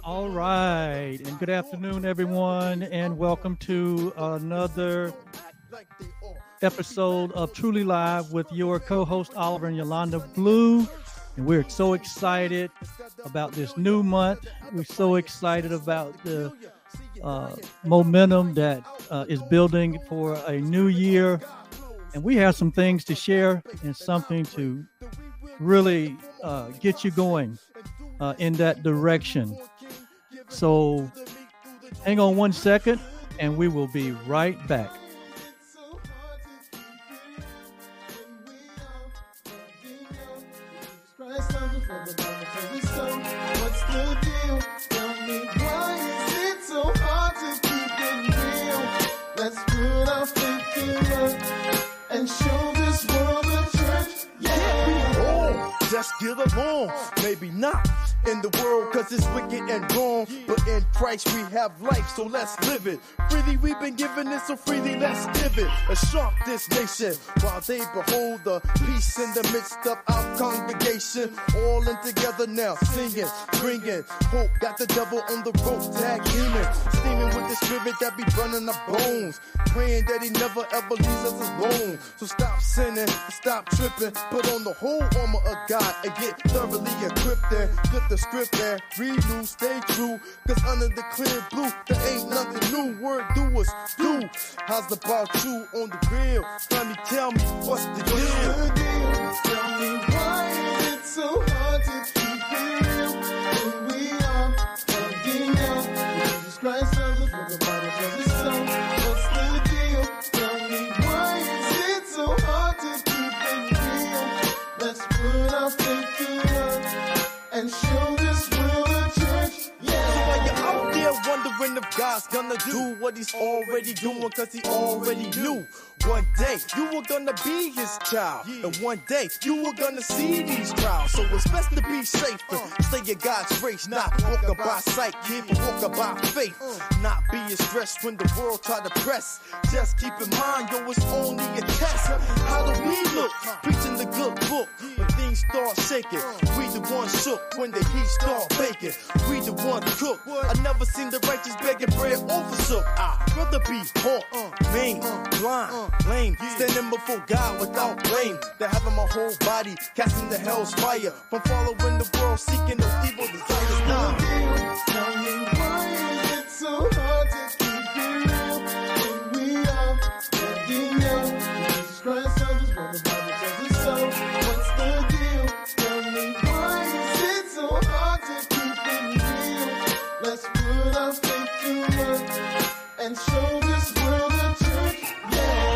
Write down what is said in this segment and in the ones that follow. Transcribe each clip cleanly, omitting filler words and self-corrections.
All right, and good afternoon, everyone, and welcome to another episode of Truly Live with your co-host Oliver and Yolanda Blue. And we're so excited about this new month. We're so excited about the momentum that is building for a new year. And we have some things to share and something to really get you going in that direction. So hang on 1 second and we will be right back. What's the deal? Tell me, why is it so hard to keep it real? Let's put our faith to work and show this world the church. Yeah. Just get along, maybe not in the world cause it's wicked and wrong, but in Christ we have life, so let's live it. Freely we've been given it, so freely let's give it a shock this nation, while they behold the peace in the midst of our congregation. All in together now, singing, bringing hope, got the devil on the rope, tag demon, steaming with the spirit that be burning our bones, praying that he never ever leaves us alone. So stop sinning, stop tripping, put on the whole armor of God and get thoroughly equipped and flip the script and read new, stay true, cause under the clear blue there ain't nothing new. Word doers do. How's about you on the real? Honey, tell me what's the deal? Tell me, why is it so hard to keep it real when we are plugging out Jesus Christ loves us, for the Bible tells us so. What's the deal? Tell me, why is it so hard to keep it real? Let's put our faith to work and show this world a church. Yeah. So while you're out there wondering if God's gonna do what he's already doing, cause he already knew. One day you were gonna be his child, and one day you were gonna see these trials. So it's best to be safe and stay in God's race, not walking by sight, kid, but walking by faith. Not being stressed when the world try to press. Just keep in mind, yo, it's only a test. How do we look? Preaching the good book. When things start shaking, we the one shook. When the heat start baking, we the one cook. I never seen the righteous begging bread oversook. I'd rather be poor, mean, blind, lame, standing before God without blame, than having my whole body casting the hell's fire from following the world, seeking those evil desires. Nah. Tell me, why is it so hard to keep it real when we are plugging out Jesus Christ loves us, for the Bible tells us so. What's the deal? Tell me, why is it so hard to keep it real? Let's put our faith to work and show this world a church. Yeah.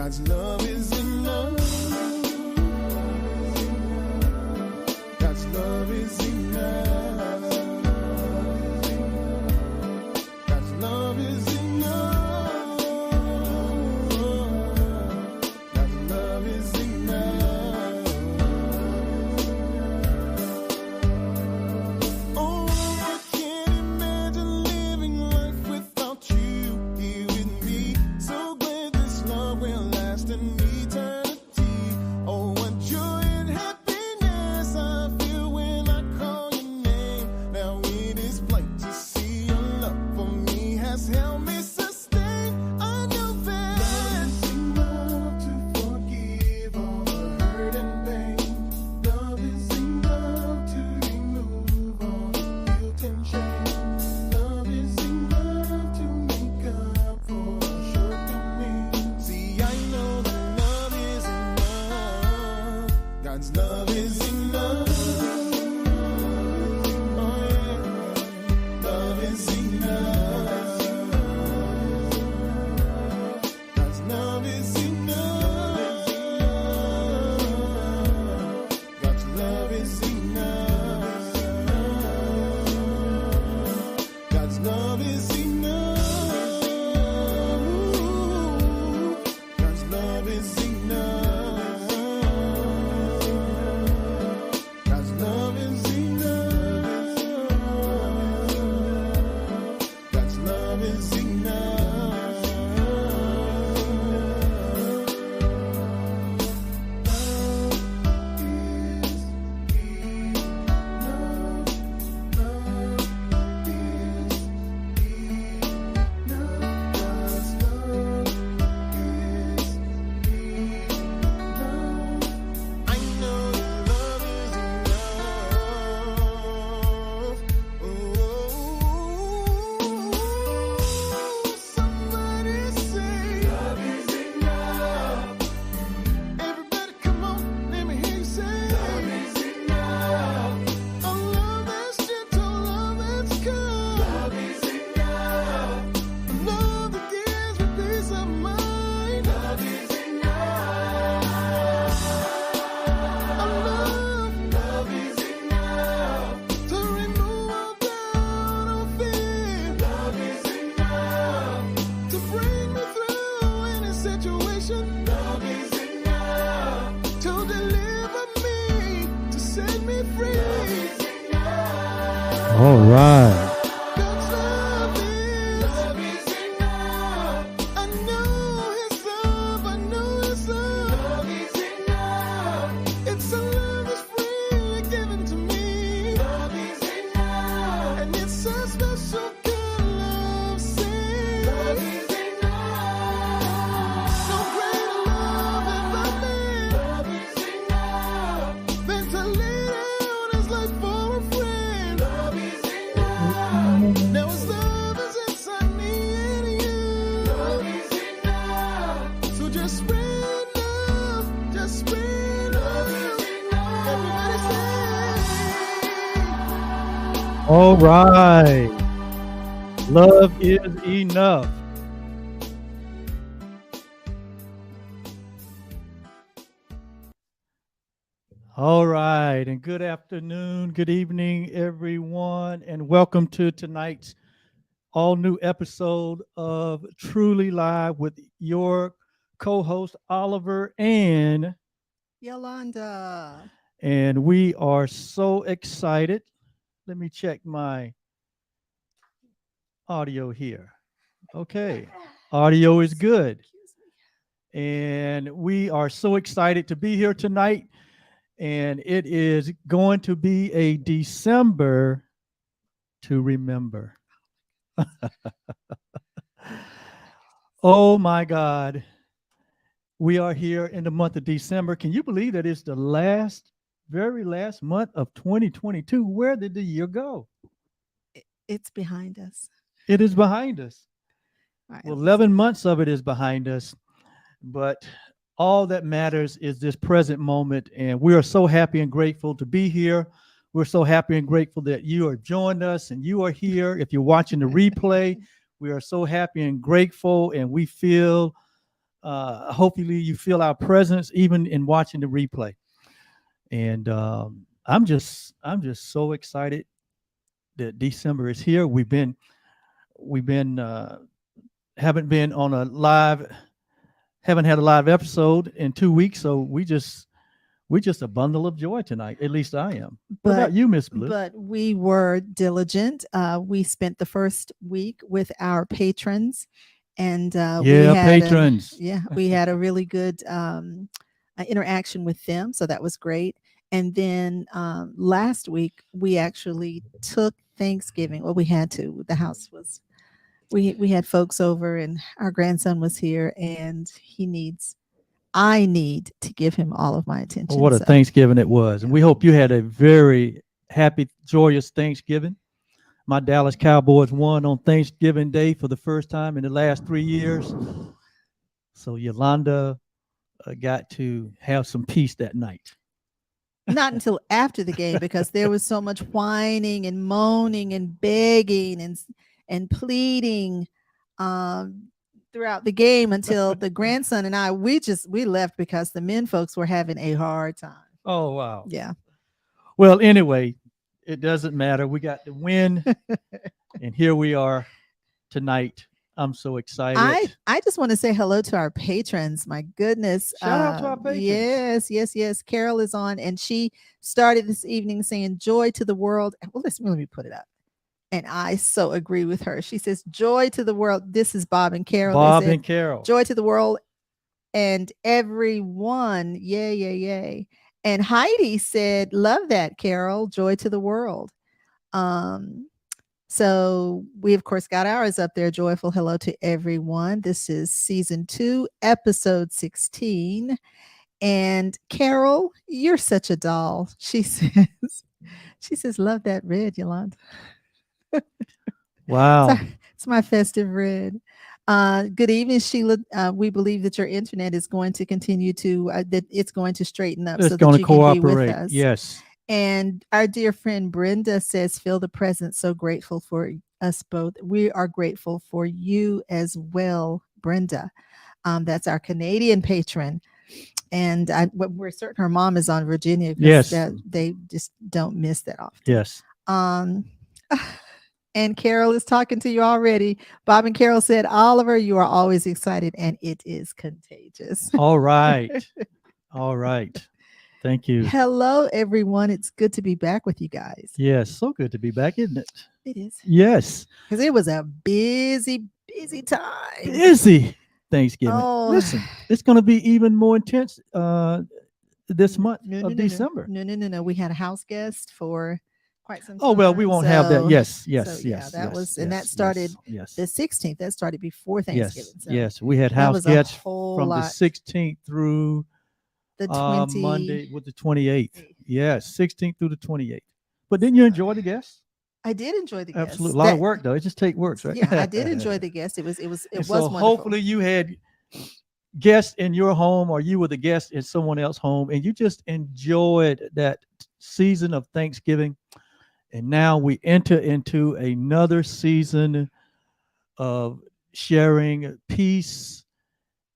God's love is enough. God's love is enough. God's love is enough. God's love is enough. Oh, I can't imagine living life without you here with me. So glad this love will last an eternity. Oh, what joy and happiness I feel when I call your name. Now it is plain to see your love for me has helped me sustain. I know that love is enough to forgive all the hurt and pain. Love is enough to remove all the guilt and shame. Love is enough to make up for shortcomings. See, I know that love is enough. God's love is enough. Oh yeah, love is enough. God's love is enough. God's love is enough. God's love is enough. God's love is enough. God's love is enough. God's love is enough. I know that love is enough. Oh, somebody say love is enough. Everybody come on, let me hear you say love is enough. A love that's gentle, love that's kind. Love is enough. A love that gives me peace of mind. Love is enough. A love is enough to remove all doubt or fear. Love is enough to bring me through any situation. Love is enough to deliver me, to set me free. Love is enough. All right. God's love is enough. I know His love. I know His love. Love is enough. It's a love that's freely given to me. Love is enough. And it's a special kind of love. Say, love is enough. No greater love have I met. Love is enough. Than to lay down His life for a friend. Love is enough. Now His love is inside me and you. Love is enough. So just spread love. Just spread love. Everybody say. All right. Love is enough. All right. And good afternoon, good evening, everyone. And welcome to tonight's all new episode of Truly Live with your co-host, Oliver, and Yolanda. we are so excited. Let me check my audio here. Okay. Audio is good. And we are so excited to be here tonight. And it is going to be a December to remember. Oh my God. We are here in the month of December. Can you believe that it's the very last month of 2022? Where did the year go? It's behind us. It is behind us. Right. Well, 11 months of it is behind us, but all that matters is this present moment. And we are so happy and grateful to be here. We're so happy and grateful that you are joined us and you are here. If you're watching the replay, we are so happy and grateful, and we feel Hopefully you feel our presence even in watching the replay. And I'm just so excited that December is here. Haven't been on a live, haven't had a live episode in 2 weeks, so we're just a bundle of joy tonight. At least I am. What about you, Miss Blue? But we were diligent. We spent the first week with our patrons, and patrons. We had a really good interaction with them, so that was great. And then last week we actually took Thanksgiving. Well, we had to. The house was. We had folks over, and our grandson was here, and I need to give him all of my attention. What a Thanksgiving it was. And we hope you had a very happy, joyous Thanksgiving. My Dallas Cowboys won on Thanksgiving Day for the first time in the last 3 years. So Yolanda got to have some peace that night. Not until after the game, because there was so much whining and moaning and begging and pleading throughout the game until the grandson and I, we left because the men folks were having a hard time. Oh, wow. Yeah. Well, anyway, it doesn't matter. We got the win, and here we are tonight. I'm so excited. I just want to say hello to our patrons. My goodness. Shout out to our patrons. Yes. Carol is on, and she started this evening saying joy to the world. Well, let me put it up. And I so agree with her. She says, joy to the world. This is Bob and Carol. Bob and Carol. Joy to the world and everyone. Yay. And Heidi said, love that, Carol. Joy to the world. So we, of course, got ours up there. Joyful hello to everyone. This is season 2, episode 16. And Carol, you're such a doll. She says, love that red, Yolanda. Wow. It's my festive red. Good evening, Sheila. We believe that your internet is going to continue to, that it's going to straighten up. It's going to cooperate. With us. Yes. And our dear friend Brenda says, feel the presence. So grateful for us both. We are grateful for you as well, Brenda. That's our Canadian patron. And we're certain her mom is on Virginia. Yes. They just don't miss that often. Yes. And Carol is talking to you already. Bob and Carol said, Oliver, you are always excited, and it is contagious. All right. Thank you. Hello, everyone. It's good to be back with you guys. Yes, so good to be back, isn't it? It is. Yes. Because it was a busy time. Busy Thanksgiving. Oh. Listen, it's going to be even more intense this month of December. No. We had a house guest for quite some time. Oh, well, we won't have that. Yes. That started the 16th. That started before Thanksgiving. Yes. We had house guests from the 16th through the 20th. Monday with the 28th. Yes, 16th through the 28th. But didn't you enjoy the guests? I did enjoy the guests. Absolutely. A lot of work, though. It just takes work, right? Yeah, I did enjoy the guests. It was wonderful. Hopefully you had guests in your home, or you were the guest in someone else's home, and you just enjoyed that season of Thanksgiving. And now we enter into another season of sharing peace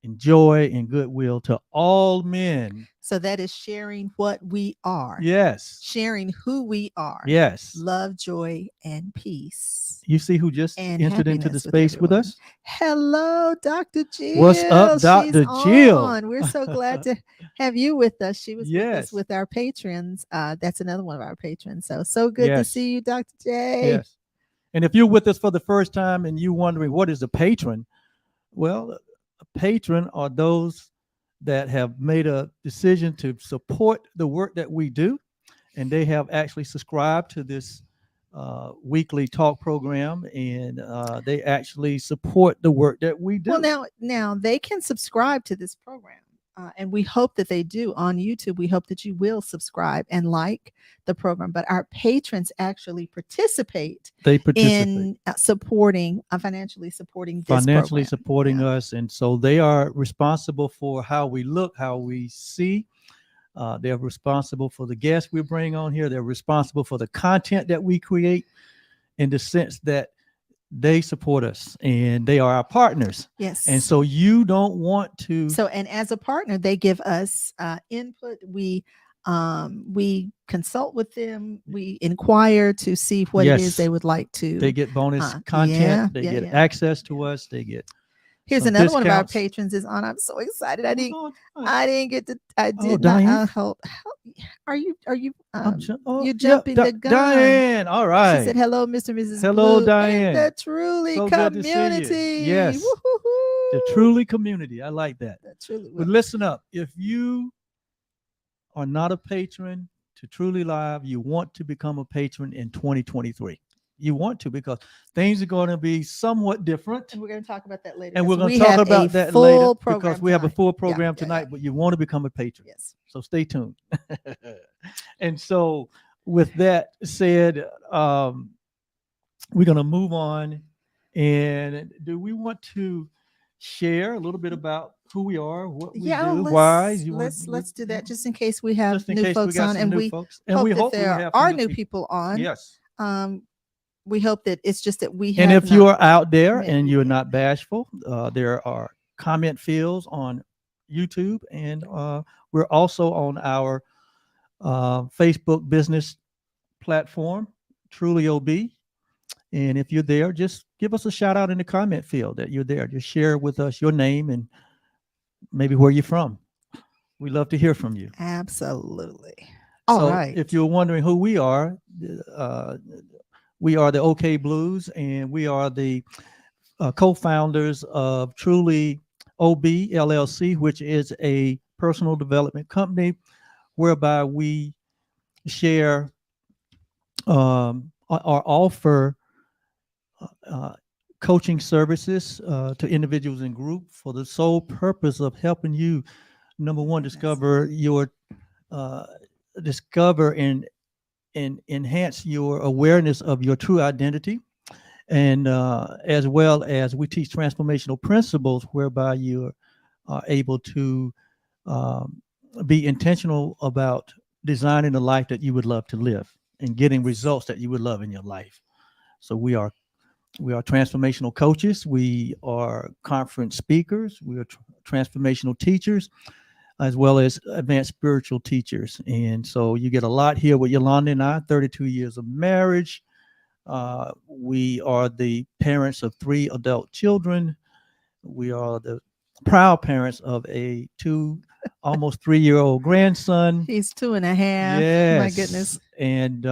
and joy and goodwill to all men. So that is sharing what we are. Yes. Sharing who we are. Yes. Love, joy, and peace. You see who just entered into the space with us? Hello, Dr. Jill. What's up, Dr. Jill? We're so glad to have you with us. She was with us with our patrons. That's another one of our patrons. So good to see you, Dr. J. Yes. And if you're with us for the first time and you're wondering what is a patron, well, a patron are those that have made a decision to support the work that we do, and they have actually subscribed to this weekly talk program, and they actually support the work that we do. Well, now they can subscribe to this program, and we hope that they do on YouTube. We hope that you will subscribe and like the program. But our patrons actually participate. They participate in financially supporting this financially program. Supporting us, and so they are responsible for how we look, how we see. They're responsible for the guests we bring on here. They're responsible for the content that we create, in the sense that they support us and they are our partners. Yes. And so you don't want to. So, and as a partner, they give us input. We consult with them. We inquire to see what it is Yes. they would like to. They get bonus yeah, content. They yeah, get yeah. access to us. They get. Here's some another one of our discounts. patrons is on. I'm so excited. I didn't get to. I Oh, did not. Diane? Help. Are you? Oh, you're jumping the gun. Diane. All right. She said, "Hello, Mr. and Mrs. Hello, Blue, Diane. and the Truly So good to see you. community." Yes. Woo-hoo-hoo. The Truly community. I like that. The Truly. But listen up. If you are not a patron to Truly Live, you want to become a patron in 2023. You want to, because things are going to be somewhat different. And we're going to talk about that later. And we're 'cause going we to talk have about a that full later, program because we have a tonight. full program Yeah, tonight, but you want to become a patron. Yes. So stay tuned. And so with that said, we're going to move on. And do we want to share a little bit about who we are, what we do, why? Let's do that just in case we have just in new case we folks got on, some and new we folks. And hope we that hope we there have are some new people on. Yes. We hope that it's just that we have. And if you are out there met and you you're yet. not bashful, there are comment fields on YouTube, and we're also on our Facebook business platform, Truly OB. And if you're there, just give us a shout out in the comment field that you're there. Just share with us your name and maybe where you're from. We love to hear from you. Absolutely. All So right. if you're wondering who we are the OK Blues, and we are the co-founders of Truly OB LLC, which is a personal development company whereby we share or offer coaching services to individuals and group for the sole purpose of helping you, number one, discover and enhance your awareness of your true identity. And as well as we teach transformational principles whereby you are able to be intentional about designing the life that you would love to live and getting results that you would love in your life. So we are transformational coaches. We are conference speakers. We are transformational teachers, as well as advanced spiritual teachers. And so you get a lot here with Yolanda and I, 32 years of marriage. We are the parents of 3 adult children. We are the proud parents of a almost 3-year-old grandson. He's 2.5. Yes. My goodness. And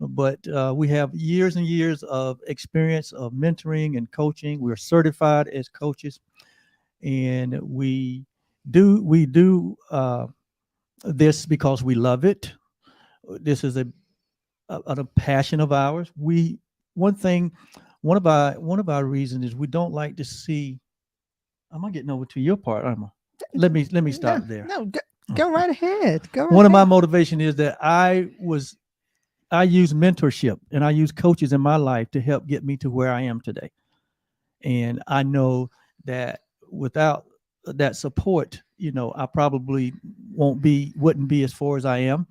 but we have years and years of experience of mentoring and coaching. We're certified as coaches, and we do this because we love it. This is a passion of ours. One of our reasons is we don't like to see. Am I getting over to your part, Irma? Let me stop there. No, go right ahead. Go right One of my ahead. motivation is that I use mentorship and I use coaches in my life to help get me to where I am today. And I know that without that support, I probably wouldn't be as far as I am,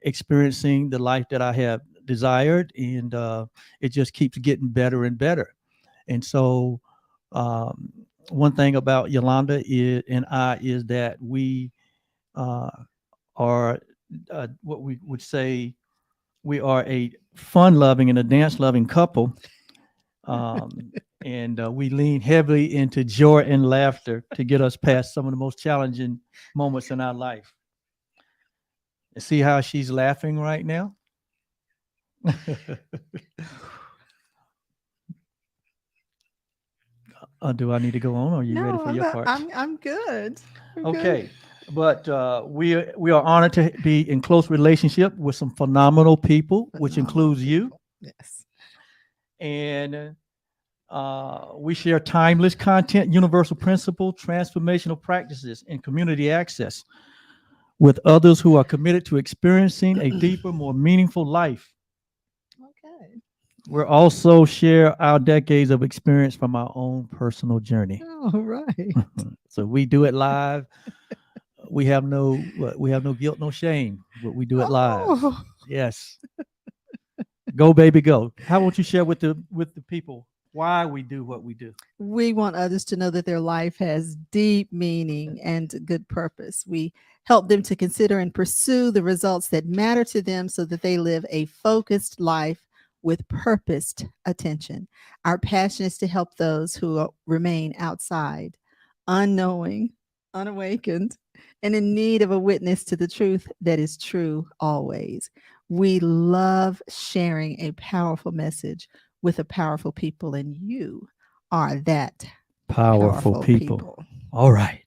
experiencing the life that I have desired. And it just keeps getting better and better. And so one thing about Yolanda and I is that we are what we would say, we are a fun-loving and a dance-loving couple. And we lean heavily into joy and laughter to get us past some of the most challenging moments in our life. You see how she's laughing right now? Do I need to go on, or are you ready for your part? I'm good. I'm Okay. But we are honored to be in close relationship with some phenomenal people, which includes you. Yes. And we share timeless content, universal principle, transformational practices, and community access with others who are committed to experiencing a deeper, more meaningful life. Okay. We're also share our decades of experience from our own personal journey. All right. So we do it live. We have no guilt, no shame, but we do it live. Oh, Yes. Go, baby, go. How won't you share with the people why we do what we do? We want others to know that their life has deep meaning and good purpose. We help them to consider and pursue the results that matter to them so that they live a focused life with purposed attention. Our passion is to help those who remain outside, unknowing, unawakened, and in need of a witness to the truth that is true always. We love sharing a powerful message with a powerful people, and you are that Powerful people. All right.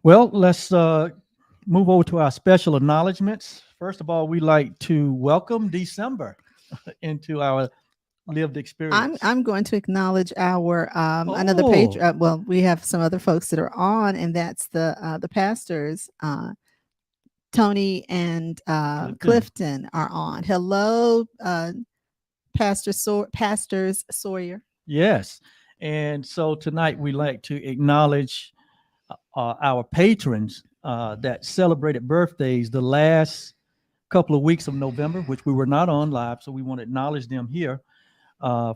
Well, let's move over to our special acknowledgments. First of all, we like to welcome December into our lived experience. I'm going to acknowledge our another Oh. patron. Well, we have some other folks that are on, and that's the pastors. Tony and Clifton are on. Hello, Pastors Sawyer. Yes. And so tonight we like to acknowledge our patrons that celebrated birthdays the last couple of weeks of November, which we were not on live. So we want to acknowledge them here.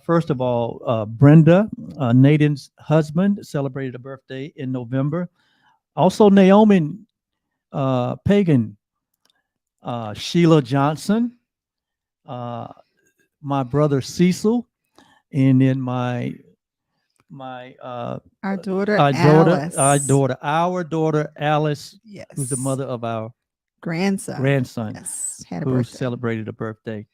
First of all, Brenda, Nathan's husband, celebrated a birthday in November. Also, Naomi Pagan, Sheila Johnson, my brother Cecil, and then my Our daughter our Alice. our daughter Alice, Yes. who's the mother of our grandson. grandson, Had a who birthday. celebrated a birthday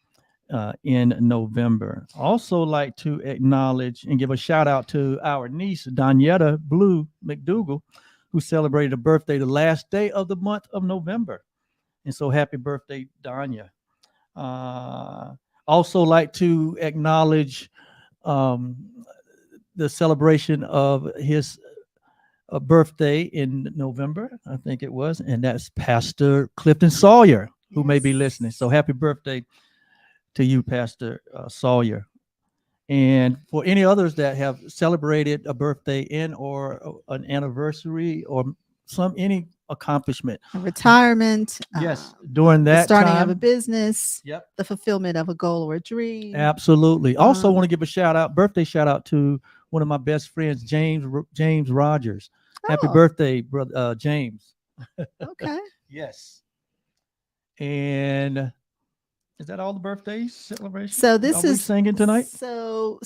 in November. Also like to acknowledge and give a shout out to our niece, Donietta Blue McDougal, who celebrated a birthday the last day of the month of November. And so happy birthday, Donya. Also like to acknowledge the celebration of his birthday in November, I think it was, and that's Pastor Clifton Sawyer, who may be listening. So happy birthday to you, Pastor Sawyer. And for any others that have celebrated a birthday in or an anniversary or any accomplishment. A retirement. Yes, during The that starting time. of a business. Yep. The fulfillment of a goal or a dream. Absolutely. Also want to Um, give a birthday shout out to one of my best friends, James Rogers. Happy Oh. birthday, brother James. Okay. Yes. And is that all the birthdays celebrations? So this Are we is singing tonight? Well,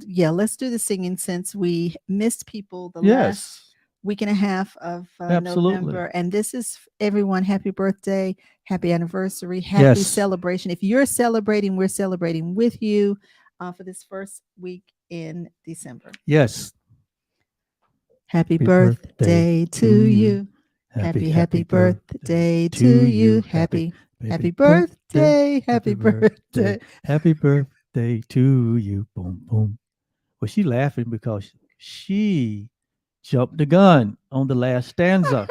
yeah, let's do the singing since we missed people the last Yes. week and a half of Absolutely. November. And this is everyone. Happy birthday, happy anniversary, happy Yes. celebration. If you're celebrating, we're celebrating with you for this first week in December. Yes. Happy Happy birthday to you. Happy birthday to you. Happy birthday. Happy birthday. Happy birthday to you. Boom, boom. Well, she laughing because she jumped the gun on the last stanza.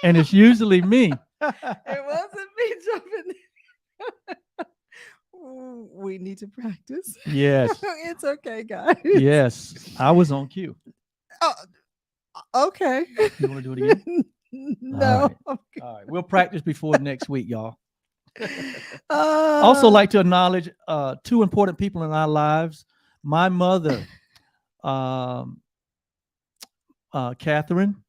And it's usually me. It wasn't me jumping. We need to practice. Yes. It's okay, guys. Yes. I was on cue. Oh, okay. You want to do it again? No. All right. We'll practice before next week, y'all. Also like to acknowledge two important people in our lives. My mother, Catherine,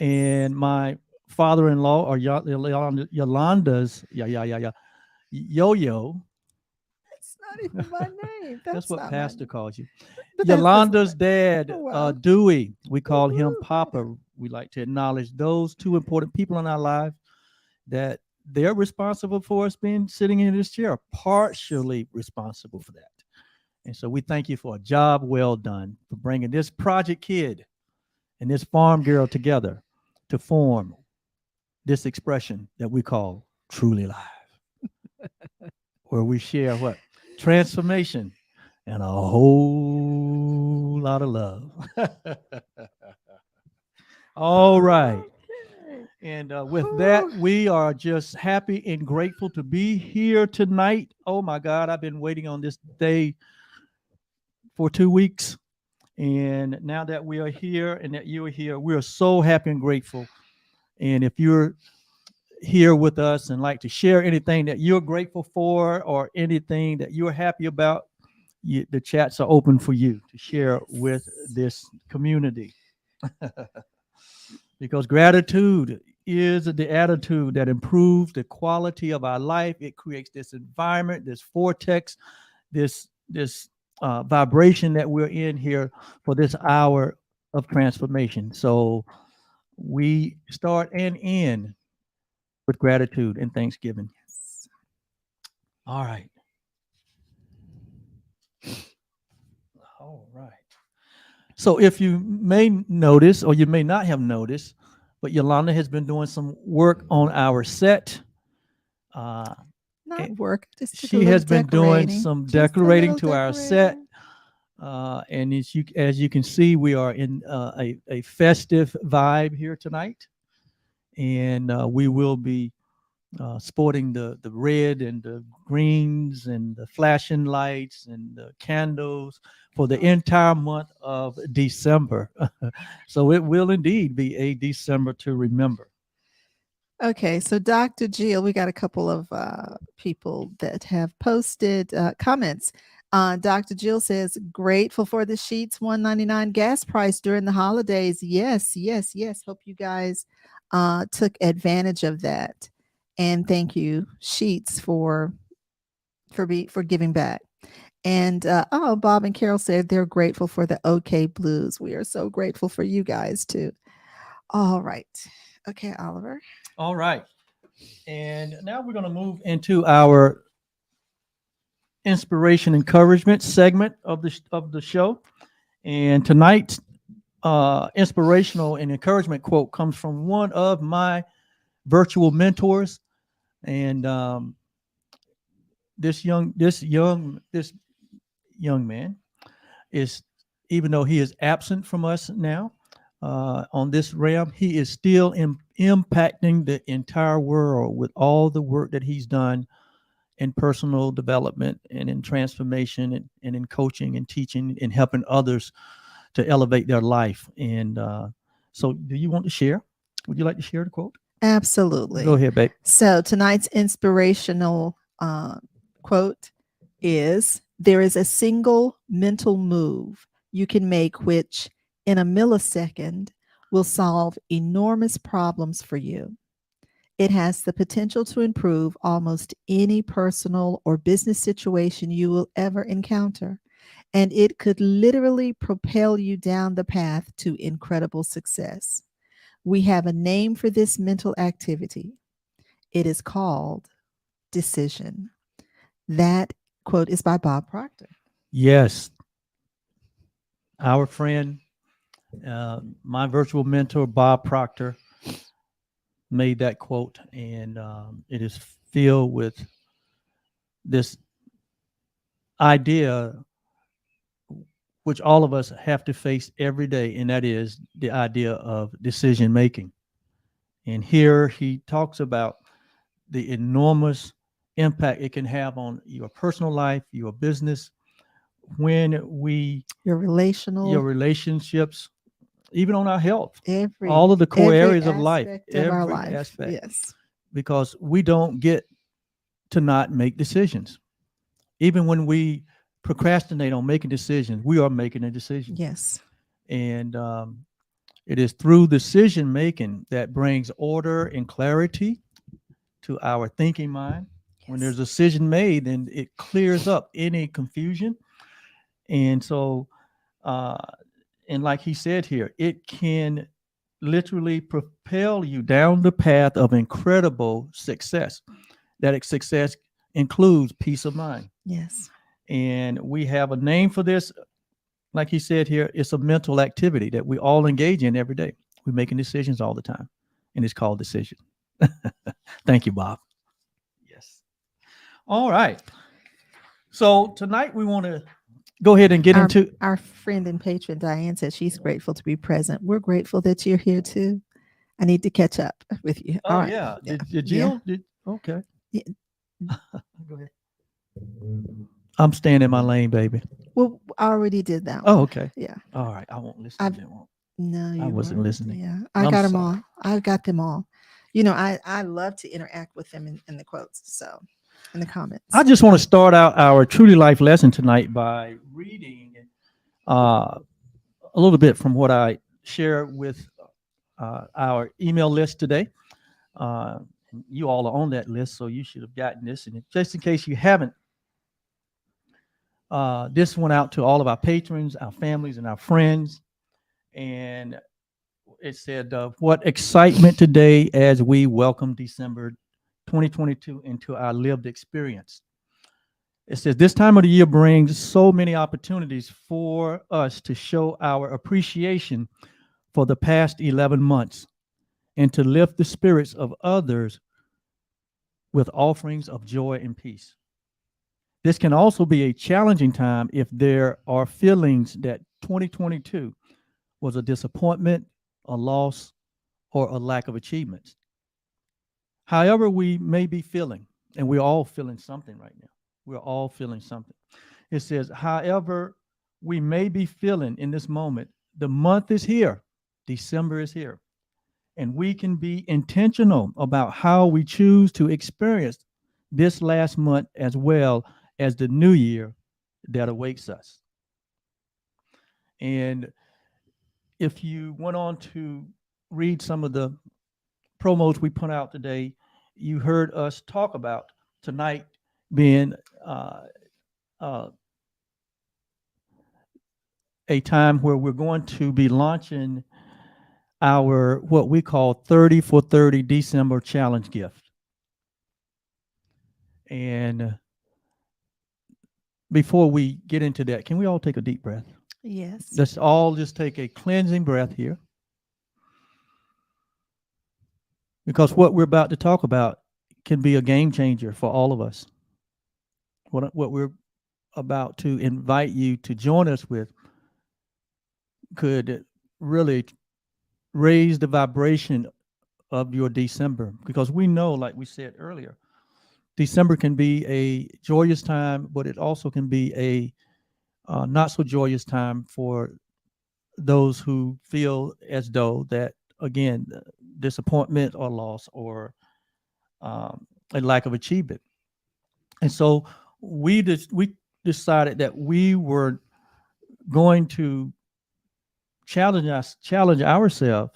and my father-in-law, or Yolanda's, Yo-Yo. That's not even my name. That's what not my Pastor name. calls you. But that's- Yolanda's dad, Oh, wow. Dewey. We call him Woo-hoo. Papa. We like to acknowledge those two important people in our life that they're responsible for us being sitting in this chair, partially responsible for that. And so we thank you for a job well done, for bringing this project kid and this farm girl together to form this expression that we call Truly Live, where we share what? Transformation and a whole lot of love. All right. Okay. And with that, we are just happy and grateful to be here tonight. Oh my God, I've been waiting on this day for 2 weeks. And now that we are here and that you are here, we are so happy and grateful. And if you're here with us and like to share anything that you're grateful for or anything that you're happy about, the chats are open for you to share with this community. Because gratitude is the attitude that improves the quality of our life. It creates this environment, this vortex, this vibration that we're in here for this hour of transformation. So we start and end with gratitude and thanksgiving. All right. All right. So if you may notice, or you may not have noticed, but Yolanda has been doing some work on our set. Not and work. Just took a She little has been doing decorating. some Just a decorating little to our set. decorating. And as you can see, we are in a festive vibe here tonight. And we will be sporting the red and the greens and the flashing lights and the candles for the entire month of December. So it will indeed be a December to remember. Okay, so Dr. Jill, we got a couple of people that have posted comments. Dr. Jill says, grateful for the Sheets $1.99 gas price during the holidays. Yes, yes, yes. Hope you guys took advantage of that. And thank you, Sheets, for giving back. And Bob and Carol said they're grateful for the OK Blues. We are so grateful for you guys too. All right. Okay, Oliver. All right. And now we're going to move into our inspiration encouragement segment of the show. And tonight's inspirational and encouragement quote comes from one of my virtual mentors. And this young man is, even though he is absent from us now on this realm, he is still impacting the entire world with all the work that he's done in personal development and in transformation and in coaching and teaching and helping others to elevate their life. And so do you want to share? Would you like to share the quote? Absolutely. Go ahead, babe. So tonight's inspirational quote is, there is a single mental move you can make which in a millisecond will solve enormous problems for you. It has the potential to improve almost any personal or business situation you will ever encounter, and it could literally propel you down the path to incredible success. We have a name for this mental activity. It is called decision. That quote is by Bob Proctor. Yes. Our friend, my virtual mentor, Bob Proctor, made that quote, and it is filled with this idea which all of us have to face every day, and that is the idea of decision making. And here he talks about the enormous impact it can have on your personal life, your business, when your relationships, even on our health, every all of the core every areas of life, aspect of our every life. aspect. Yes. Because we don't get to not make decisions. Even when we procrastinate on making decisions, we are making a decision. Yes. And it is through decision making that brings order and clarity to our thinking mind. Yes. When there's a decision made, then it clears up any confusion. And so, and like he said here, it can literally propel you down the path of incredible success. That success includes peace of mind. Yes. And we have a name for this. Like he said here, it's a mental activity that we all engage in every day. We're making decisions all the time, and it's called decision. Thank you, Bob. Yes. All right. So tonight we want to go ahead and get into our friend and patron Diane says she's grateful to be present. We're grateful that you're here too. I need to catch up with you. Oh, right. Yeah. Did Jill? Yeah. Okay. Yeah. Go ahead. I'm staying in my lane, baby. Well, I already did that one. Oh, okay. Yeah. All right. I won't listen. No, I wasn't listening. Yeah, I got them all. I got them all. I love to interact with them in the quotes. So in the comments. I just want to start out our Truly Life lesson tonight by reading a little bit from what I share with our email list today. You all are on that list, so you should have gotten this. And just in case you haven't, this went out to all of our patrons, our families, and our friends. And it said, what excitement today as we welcome December 2022 into our lived experience. It says, this time of the year brings so many opportunities for us to show our appreciation for the past 11 months and to lift the spirits of others with offerings of joy and peace. This can also be a challenging time if there are feelings that 2022 was a disappointment, a loss, or a lack of achievements. However we may be feeling, and we're all feeling something right now. We're all feeling something. It says, however we may be feeling in this moment, the month is here. December is here. And we can be intentional about how we choose to experience this last month as well as the new year that awaits us. And if you went on to read some of the promos we put out today, you heard us talk about tonight being a time where we're going to be launching our what we call 30 for 30 December challenge gift. And before we get into that, can we all take a deep breath? Yes. Let's all just take a cleansing breath here. Because what we're about to talk about can be a game changer for all of us. What we're about to invite you to join us with could really raise the vibration of your December. Because we know, like we said earlier, December can be a joyous time, but it also can be a not so joyous time for those who feel as though that, again, disappointment or loss or a lack of achievement. And so we decided that we were going to challenge ourselves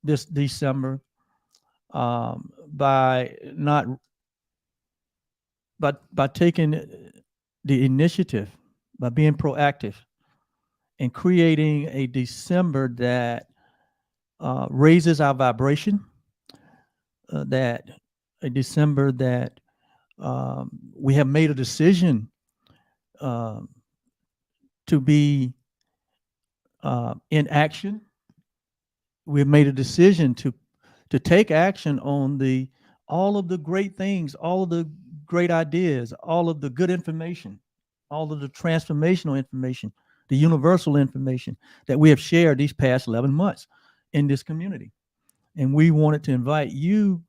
this December by taking the initiative, by being proactive and creating a December that raises our vibration, that a December that we have made a decision to be in action. We've made a decision to take action on all of the great things, all of the great ideas, all of the good information, all of the transformational information, the universal information that we have shared these past 11 months in this community. And we wanted to invite you,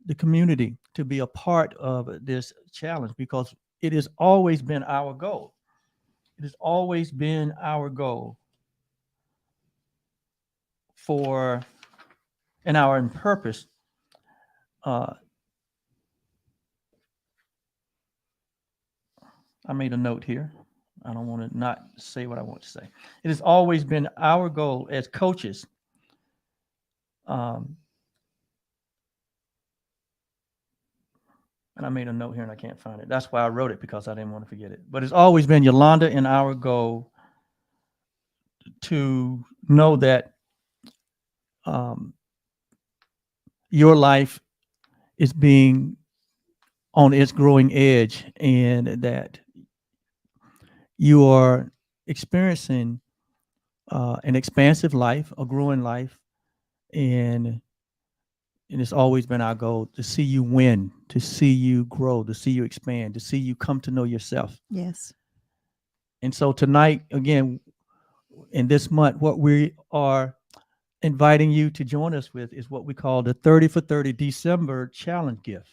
the community, to be a part of this challenge because it has always been our goal. It has always been our goal and our purpose I made a note here. I don't want to not say what I want to say. It has always been our goal as coaches and I made a note here and I can't find it. That's why I wrote it, because I didn't want to forget it. But it's always been Yolanda and our goal to know that your life is being on its growing edge and that you are experiencing an expansive life, a growing life, and it's always been our goal to see you win, to see you grow, to see you expand, to see you come to know yourself. Yes. And so tonight, again, in this month, what we are inviting you to join us with is what we call the 30 for 30 December challenge gift.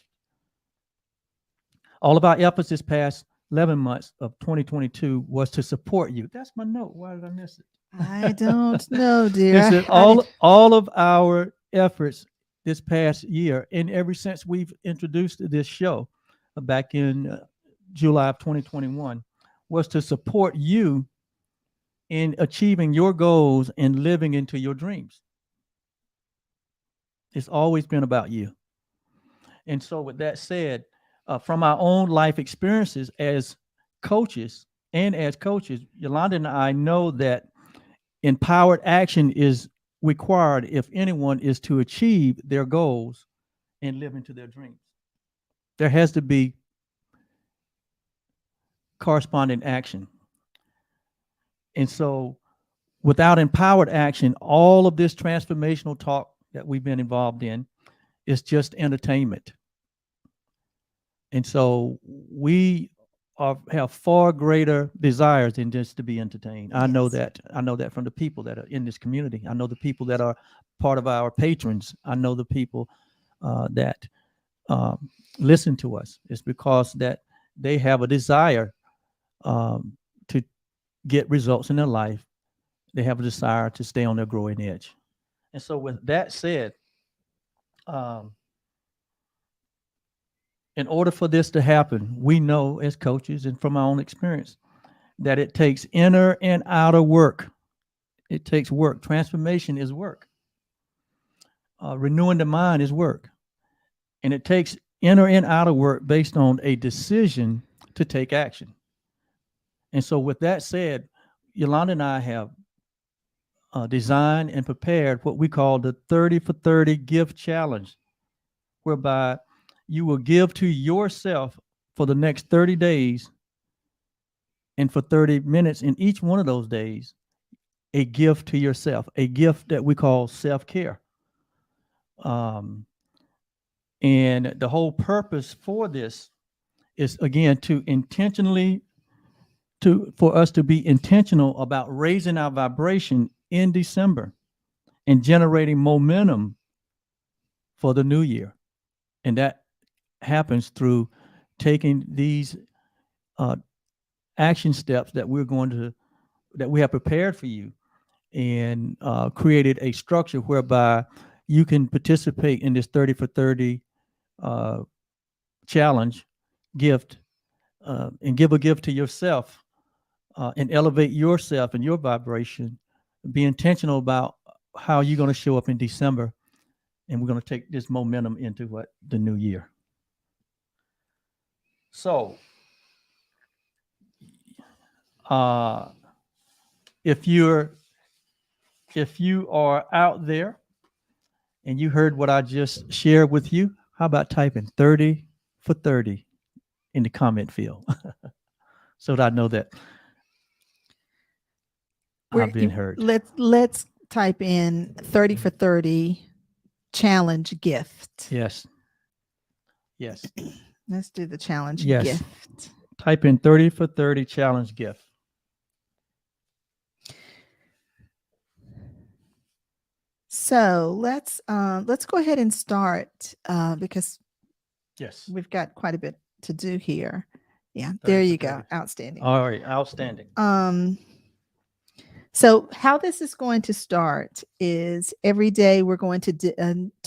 All of our efforts this past 11 months of 2022 was to support you. That's my note. Why did I miss it? I don't know, dear. It said all of our efforts this past year, and ever since we've introduced this show back in July of 2021, was to support you in achieving your goals and living into your dreams. It's always been about you. And so, with that said, from our own life experiences as coaches Yolanda and I know that empowered action is required if anyone is to achieve their goals and live into their dreams. There has to be corresponding action. And so, without empowered action, all of this transformational talk that we've been involved in is just entertainment. And so we have far greater desires than just to be entertained. I know Yes. that. I know that from the people that are in this community. I know the people that are part of our patrons. I know the people that listen to us. It's because that they have a desire to get results in their life. They have a desire to stay on their growing edge. And so, with that said, in order for this to happen, we know as coaches and from our own experience that it takes inner and outer work. It takes work. Transformation is work. Renewing the mind is work. And it takes inner and outer work based on a decision to take action. And so, with that said, Yolanda and I have designed and prepared what we call the 30 for 30 gift challenge, whereby you will give to yourself for the next 30 days and for 30 minutes in each one of those days, a gift to yourself, a gift that we call self-care. And the whole purpose for this is, again, for us to be intentional about raising our vibration in December and generating momentum for the new year. And that happens through taking these action steps that we have prepared for you, and created a structure whereby you can participate in this 30 for 30 challenge gift, and give a gift to yourself, and elevate yourself and your vibration. Be intentional about how you're going to show up in December, and we're going to take this momentum into the new year. So, if you are out there and you heard what I just shared with you, how about typing 30 for 30 in the comment field so that I know that I've been heard. Let's type in 30 for 30 challenge gift. Yes. Yes. Let's do the challenge Yes. gift. Type in 30 for 30 challenge gift. So let's go ahead and start because Yes. we've got quite a bit to do here. Yeah, 30 there for you go. 30. Outstanding. All right. Outstanding. So how this is going to start is every day we're going to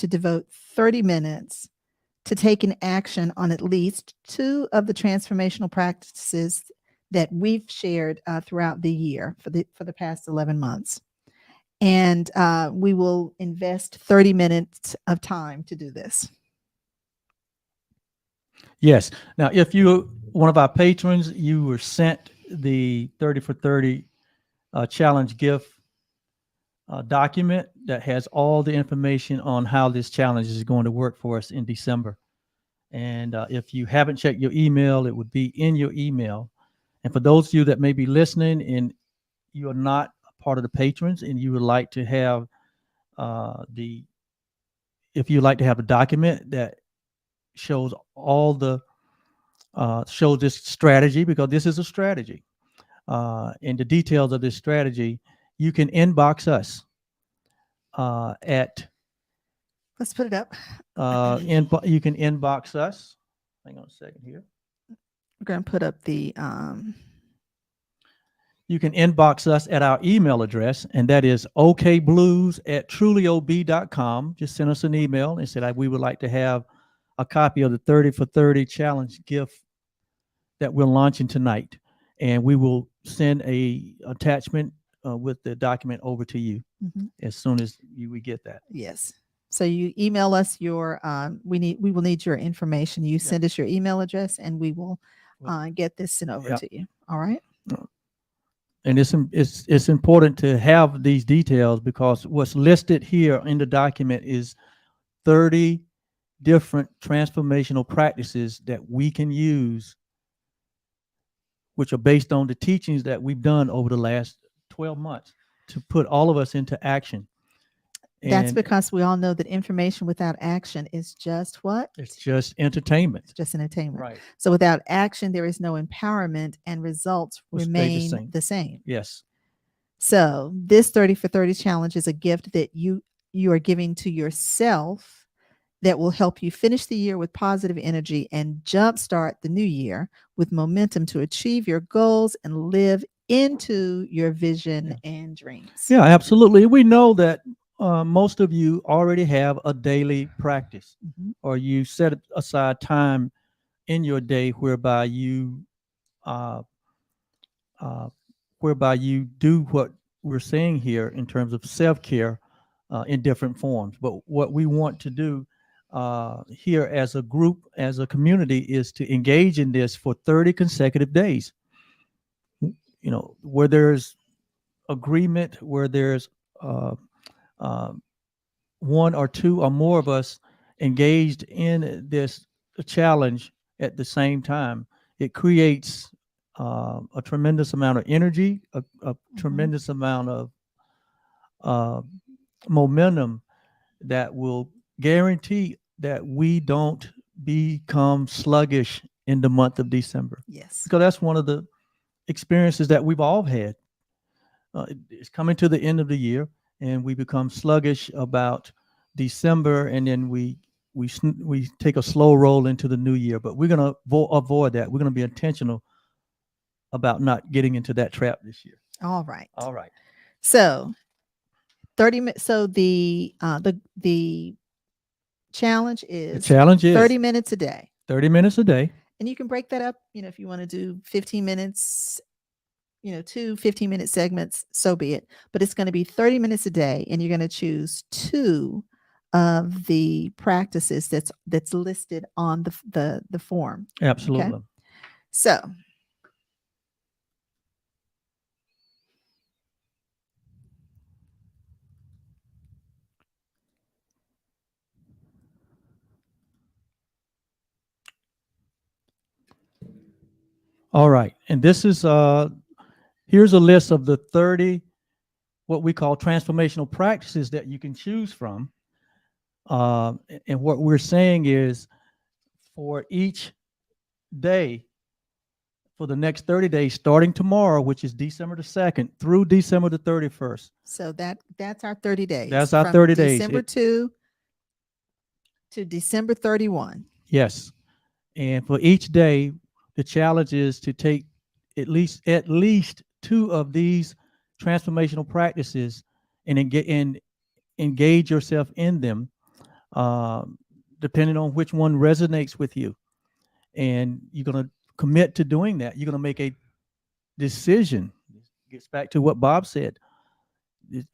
devote 30 minutes to taking action on at least 2 of the transformational practices that we've shared throughout the year for the past 11 months. And we will invest 30 minutes of time to do this. Yes. Now, if you're one of our patrons, you were sent the 30 for 30 challenge gift document that has all the information on how this challenge is going to work for us in December. And if you haven't checked your email, it would be in your email. And for those of you that may be listening and you are not a part of the patrons and you would like to have if you'd like to have a document that shows shows this strategy, because this is a strategy, and the details of this strategy, you can inbox us at Let's put it up. you can inbox us. Hang on a second here. We're going to put up the you can inbox us at our email address, and that is okblues@trulyob.com. Just send us an email and say that we would like to have a copy of the 30 for 30 challenge gift that we're launching tonight. And we will send a attachment with the document over to you Mhm. as soon as we get that. Yes. So you email us your, we will need your information. You send us your email address and we will get this sent over Yeah. to you. All right. And it's important to have these details because what's listed here in the document is 30 different transformational practices that we can use, which are based on the teachings that we've done over the last 12 months to put all of us into action. That's And because we all know that information without action is just what? it's just entertainment. It's just entertainment. Right. So without action, there is no empowerment and results Will stay the remain same. the same. Yes. So this 30 for 30 challenge is a gift that you are giving to yourself that will help you finish the year with positive energy and jumpstart the new year with momentum to achieve your goals and live into your vision and dreams. Yeah, absolutely. We know that most of you already have a daily practice, Mhm. or you set aside time in your day whereby you uh, do what we're saying here in terms of self-care in different forms. But what we want to do here as a group, as a community, is to engage in this for 30 consecutive days. You know, where there's agreement, where there's one or two or more of us engaged in this challenge at the same time, it creates a tremendous amount of energy, a tremendous amount of momentum that will guarantee that we don't become sluggish in the month of December. Yes. Because that's one of the experiences that we've all had. It's coming to the end of the year, and we become sluggish about December, and then we take a slow roll into the new year. But we're going to avoid that. We're going to be intentional about not getting into that trap this year. All right. All right. So 30 minutes. So the challenge is 30 minutes a day. 30 minutes a day. And you can break that up, if you want to do 15 minutes, 2 15-minute segments, so be it. But it's going to be 30 minutes a day, and you're going to choose 2 of the practices that's listed on the form. Absolutely. Okay? So all right. And this is here's a list of the 30 what we call transformational practices that you can choose from. And what we're saying is for each day, for the next 30 days, starting tomorrow, which is December the 2nd, through December the 31st. So that's our 30 days. That's our from 30 days. December 2 to December 31. Yes. And for each day, the challenge is to take at least 2 of these transformational practices and engage yourself in them, depending on which one resonates with you. And you're going to commit to doing that. You're going to make a decision. Gets back to what Bob said.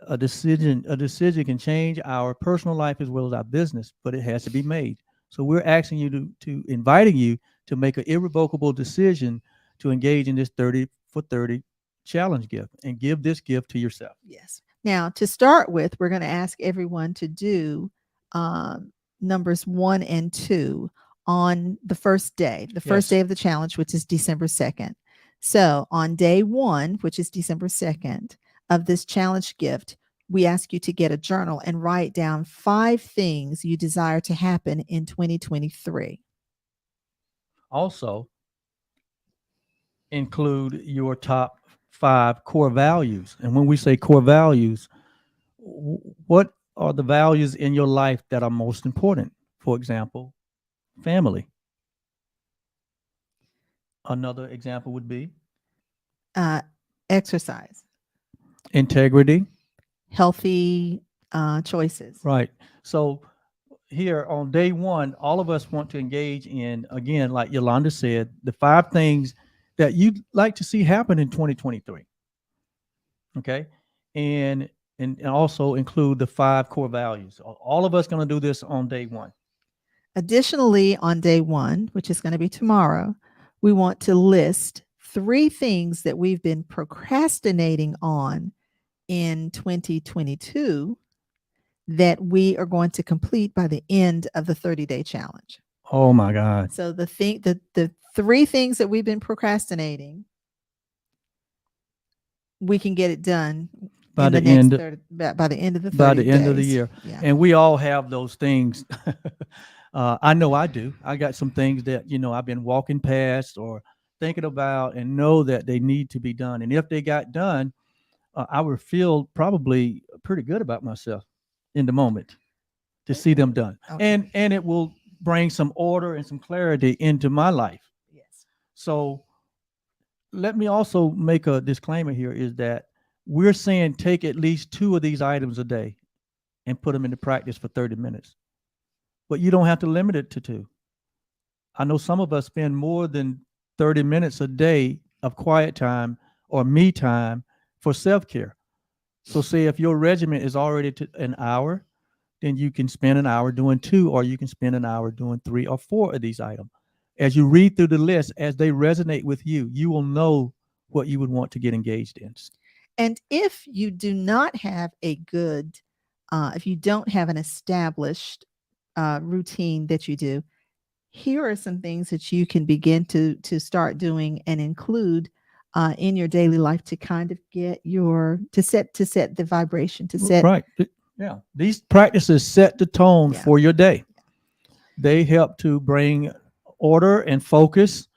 A decision can change our personal life as well as our business, but it has to be made. So we're asking you inviting you to make an irrevocable decision to engage in this 30 for 30 challenge gift and give this gift to yourself. Yes. Now, to start with, we're going to ask everyone to do numbers 1 and 2 on the first day, Yes. day of the challenge, which is December 2nd. So on day 1, which is December 2nd, of this challenge gift, we ask you to get a journal and write down 5 things you desire to happen in 2023. Also, include your top 5 core values. And when we say core values, what are the values in your life that are most important? For example, family. Another example would be exercise, integrity. healthy choices. Right. So here on day one, all of us want to engage in, again, like Yolanda said, the 5 things that you'd like to see happen in 2023. Okay. And also include the 5 core values. All of us going to do this on day one. Additionally, on day one, which is going to be tomorrow, we want to list 3 things that we've been procrastinating on in 2022 that we are going to complete by the end of the 30-day challenge. Oh my God. So the 3 things that we've been procrastinating, we can get it done By in the next end- 30 by the end of the 30 By the end of the days. year. Yeah. And we all have those things. I know I do. I got some things that, I've been walking past or thinking about and know that they need to be done. And if they got done, I would feel probably pretty good about myself in the moment to see them done. Okay. And it will bring some order and some clarity into my life. Yes. So let me also make a disclaimer here is that we're saying take at least 2 of these items a day and put them into practice for 30 minutes. But you don't have to limit it to 2. I know some of us spend more than 30 minutes a day of quiet time or me time for self-care. So say if your regimen is already an hour, then you can spend an hour doing 2, or you can spend an hour doing 3 or 4 of these items. As you read through the list, as they resonate with you, you will know what you would want to get engaged in. And if you do not have a good, if you don't have an established routine that you do, here are some things that you can begin to start doing and include in your daily life to kind of get to set the vibration, to set. Right. Yeah. These practices set the tone Yeah. for your day. They help to bring order and focus.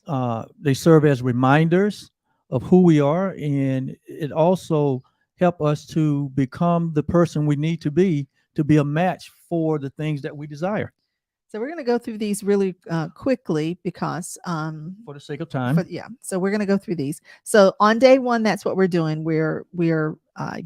They serve as reminders of who we are, and it also help us to become the person we need to be a match for the things that we desire. So we're going to go through these really quickly because For the sake of time. So we're going to go through these. So on day one, that's what we're doing. We're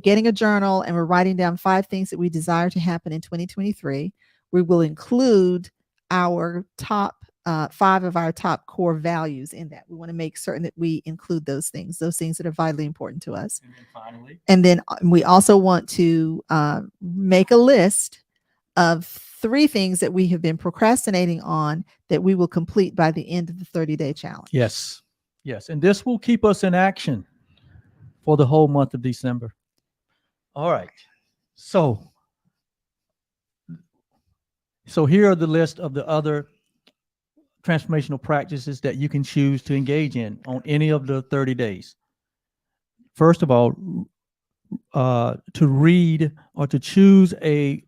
getting a journal and we're writing down 5 things that we desire to happen in 2023. We will include our top 5 of our top core values in that. We want to make certain that we include those things that are vitally important to us. And then finally, And then we also want to make a list of 3 things that we have been procrastinating on that we will complete by the end of the 30-day challenge. yes. And this will keep us in action for the whole month of December. All right. So here are the list of the other transformational practices that you can choose to engage in on any of the 30 days. First of all, to read or to choose a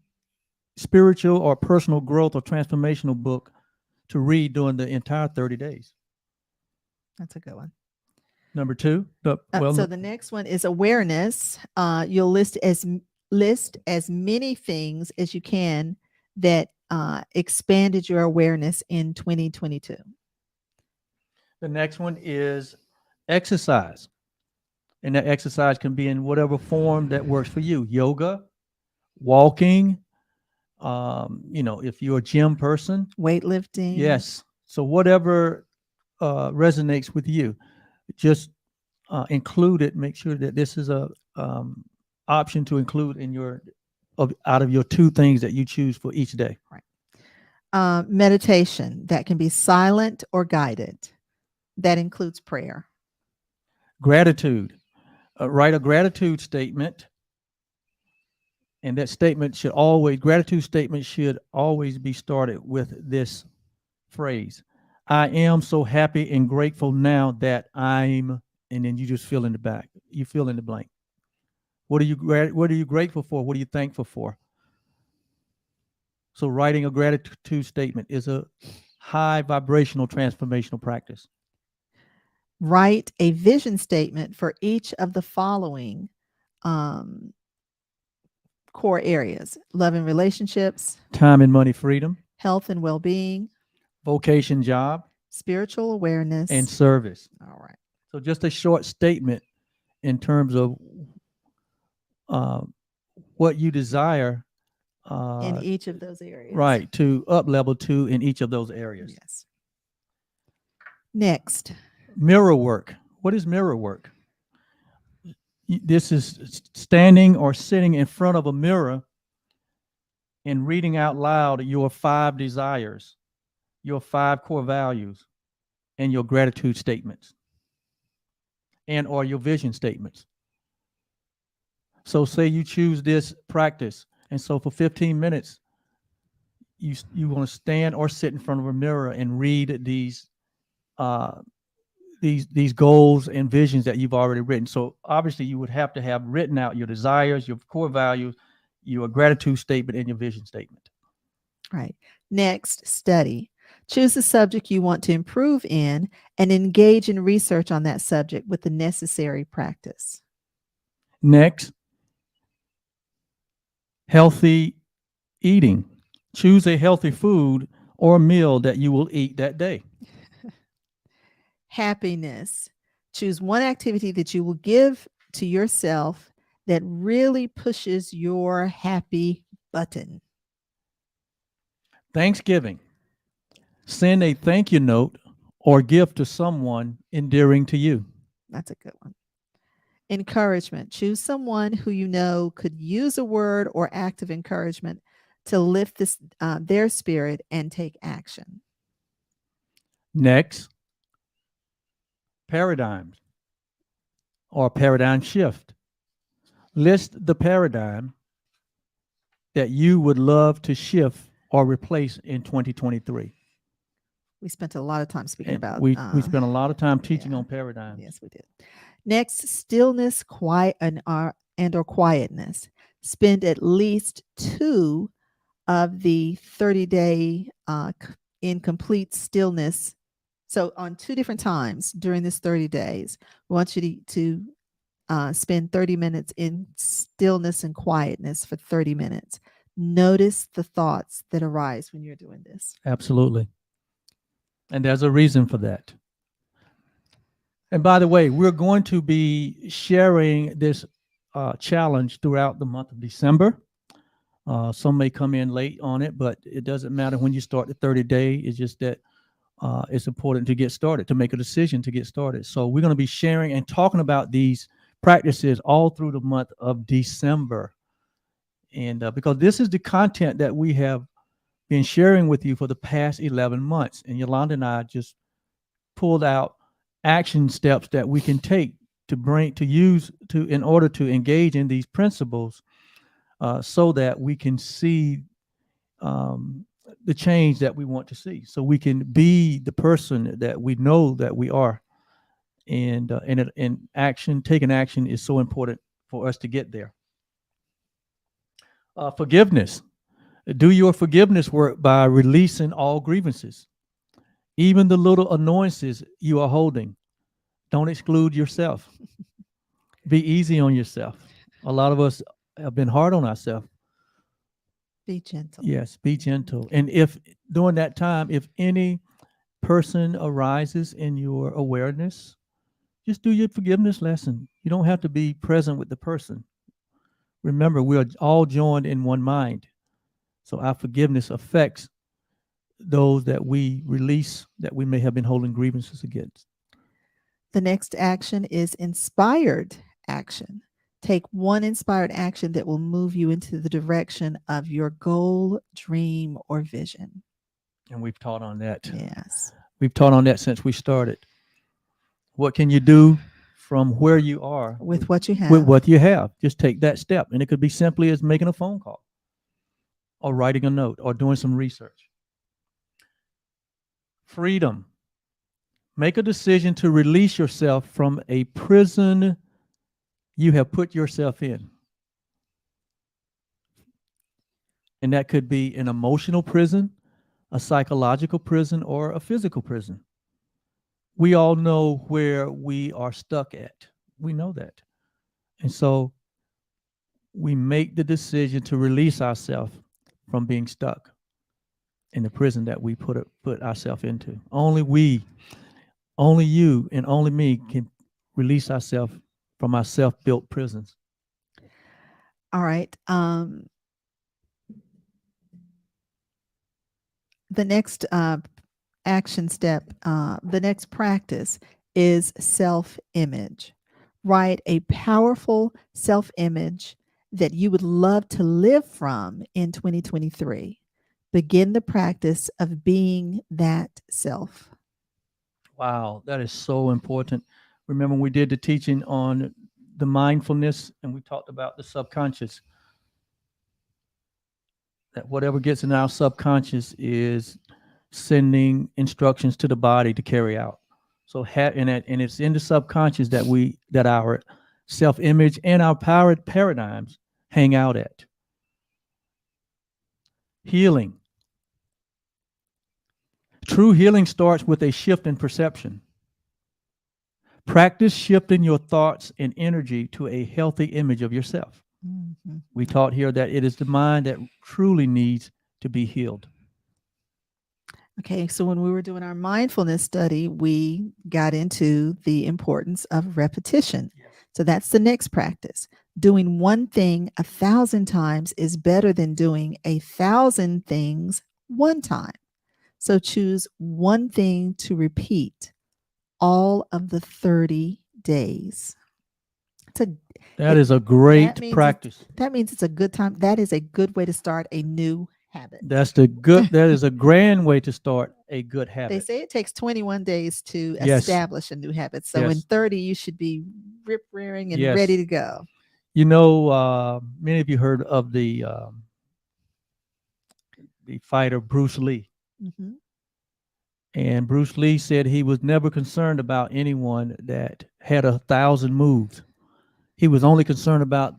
spiritual or personal growth or transformational book to read during the entire 30 days. That's a good one. Number 2. So the next one is awareness. You'll list as many things as you can that expanded your awareness in 2022. The next one is exercise. And that exercise can be in whatever form that works for you. Yoga, walking, if you're a gym person. Weightlifting. Yes. So whatever resonates with you, just include it. Make sure that this is a option to include in out of your 2 things that you choose for each day. Right. Meditation that can be silent or guided. That includes prayer. Gratitude. Write a gratitude statement. And that gratitude statement should always be started with this phrase. I am so happy and grateful now that I'm, and then you just fill in the back. You fill in the blank. What are you grateful for? What are you thankful for? So writing a gratitude statement is a high vibrational transformational practice. Write a vision statement for each of the following core areas: love and relationships, time and money freedom, health and well-being, vocation, job, spiritual awareness, and service. All right. So just a short statement, in terms of what you desire, in each of those areas. right, to up level to in each of those areas. Yes. Next, Mirror work. What is mirror work? This is standing or sitting in front of a mirror and reading out loud your 5 desires, your 5 core values, and your gratitude statements, and or your vision statements. So say you choose this practice, and so for 15 minutes, you want to stand or sit in front of a mirror and read these goals and visions that you've already written. So obviously you would have to have written out your desires, your core values, your gratitude statement, and your vision statement. right. Next, study. Choose the subject you want to improve in and engage in research on that subject with the necessary practice. Next, healthy eating. Choose a healthy food or meal that you will eat that day. Happiness. Choose one activity that you will give to yourself that really pushes your happy button. Thanksgiving. Send a thank you note or gift to someone endearing to you. That's a good one. Encouragement. Choose someone who you know could use a word or act of encouragement to lift their spirit and take action. Next, paradigms or paradigm shift. List the paradigm that you would love to shift or replace in 2023. We spent a lot of time speaking And about we spent a lot of time teaching yeah. on paradigms. Yes, we did. Next, stillness, quiet, and or quietness. Spend at least 2 of the 30-day in complete stillness. So on 2 different times during this 30 days, we want you to spend 30 minutes in stillness and quietness for 30 minutes. Notice the thoughts that arise when you're doing this. Absolutely. And there's a reason for that. And by the way, we're going to be sharing this challenge throughout the month of December. Some may come in late on it, but it doesn't matter when you start the 30-day. It's just that it's important to get started, to make a decision to get started. So we're going to be sharing and talking about these practices all through the month of December. And because this is the content that we have been sharing with you for the past 11 months. And Yolanda and I just pulled out action steps that we can take to use in order to engage in these principles so that we can see the change that we want to see. So we can be the person that we know that we are. And taking action is so important for us to get there. Forgiveness. Do your forgiveness work by releasing all grievances, even the little annoyances you are holding. Don't exclude yourself. Be easy on yourself. A lot of us have been hard on ourselves. Be gentle. Yes, be gentle. And if during that time, if any person arises in your awareness, just do your forgiveness lesson. You don't have to be present with the person. Remember, we are all joined in one mind. So our forgiveness affects those that we release that we may have been holding grievances against. The next action is inspired action. Take one inspired action that will move you into the direction of your goal, dream, or vision. And we've taught on that. Yes. We've taught on that since we started. What can you do from where you are With what you have. with what you have? Just take that step. And it could be simply as making a phone call or writing a note or doing some research. Freedom. Make a decision to release yourself from a prison you have put yourself in. And that could be an emotional prison, a psychological prison, or a physical prison. We all know where we are stuck at. We know that. And so we make the decision to release ourselves from being stuck in the prison that we put ourselves into. Only we, only you, and only me can release ourselves from our self-built prisons. All right. The next action step, the next practice is self-image. Write a powerful self-image that you would love to live from in 2023. Begin the practice of being that self. Wow, that is so important. Remember, we did the teaching on the mindfulness, and we talked about the subconscious. That whatever gets in our subconscious is sending instructions to the body to carry out. So, and it's in the subconscious that our self-image and our power paradigms hang out at. Healing. True healing starts with a shift in perception. Practice shifting your thoughts and energy to a healthy image of yourself. Mm-hmm. We taught here that it is the mind that truly needs to be healed. Okay, so when we were doing our mindfulness study, we got into the importance of repetition. Yes. So that's the next practice. Doing one thing 1,000 times is better than doing 1,000 things one time. So choose one thing to repeat all of the 30 days. That is a great means practice. That means it's a good time. That is a good way to start a new habit. That is a grand way to start a good habit. They say it takes 21 days to Yes. establish a new habit. So in Yes. 30, you should be rip-rearing and Yes. ready to go. You know, many of you heard of the fighter Bruce Lee. Mm-hmm. And Bruce Lee said he was never concerned about anyone that had 1,000 moves. He was only concerned about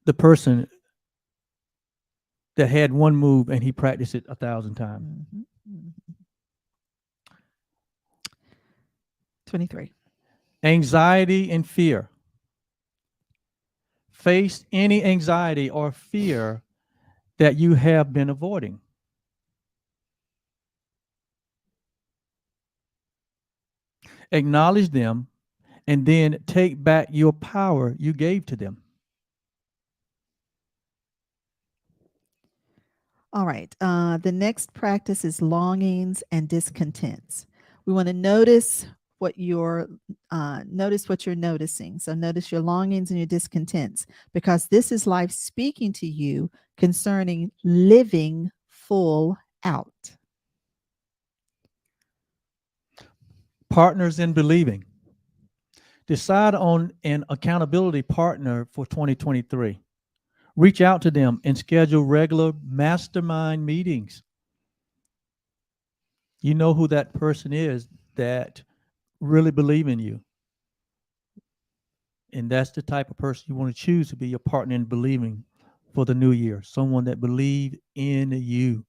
the person that had one move, and he practiced it 1,000 times. Mm-hmm. Mm-hmm. 23. Anxiety and fear. Face any anxiety or fear that you have been avoiding. Acknowledge them, and then take back your power you gave to them. All right. The next practice is longings and discontents. We want to notice what you're noticing. So notice your longings and your discontents, because this is life speaking to you concerning living full out. Partners in believing. Decide on an accountability partner for 2023. Reach out to them and schedule regular mastermind meetings. You know who that person is that really believe in you. And that's the type of person you want to choose to be your partner in believing for the new year. Someone that believes in you.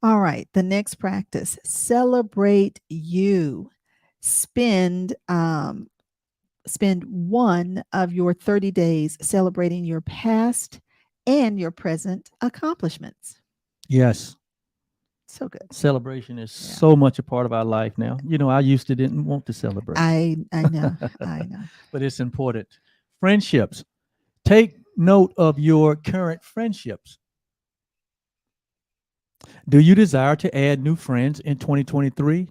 All right. The next practice, celebrate you. Spend one of your 30 days celebrating your past and your present accomplishments. Yes. So good. Celebration is so much a part of our life now. You know, I used to didn't want to celebrate. I know. I know. But it's important. Friendships. Take note of your current friendships. Do you desire to add new friends in 2023?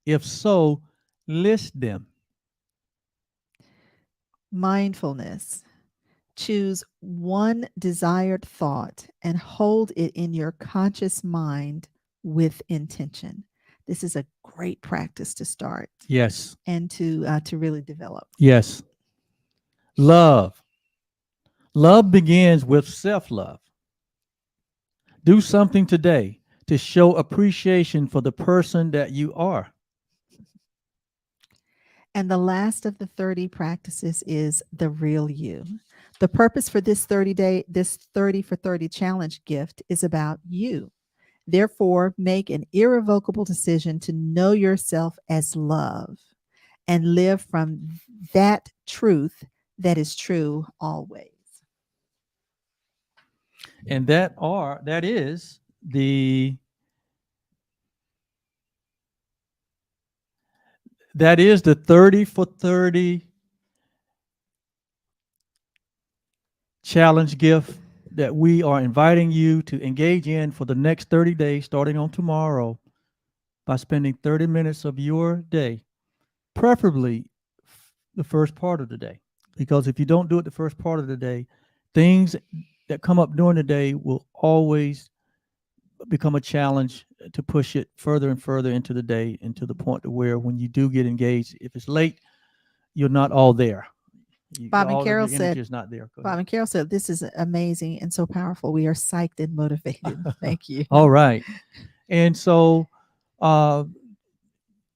If so, list them. Mindfulness. Choose one desired thought and hold it in your conscious mind with intention. This is a great practice to start. Yes. And to really develop. Yes. Love. Love begins with self-love. Do something today to show appreciation for the person that you are. And the last of the 30 practices is the real you. The purpose for this 30 for 30 challenge gift is about you. Therefore, make an irrevocable decision to know yourself as love and live from that truth that is true always. And that is the 30 for 30 challenge gift that we are inviting you to engage in for the next 30 days, starting on tomorrow, by spending 30 minutes of your day, preferably the first part of the day. Because if you don't do it the first part of the day, things that come up during the day will always become a challenge to push it further and further into the day, and to the point to where when you do get engaged, if it's late, you're not all there. Bob and all of Carol your said- energy is not there. Go Bob ahead. and Carol said, "This is amazing and so powerful. We are psyched and motivated." Thank you. All right. And so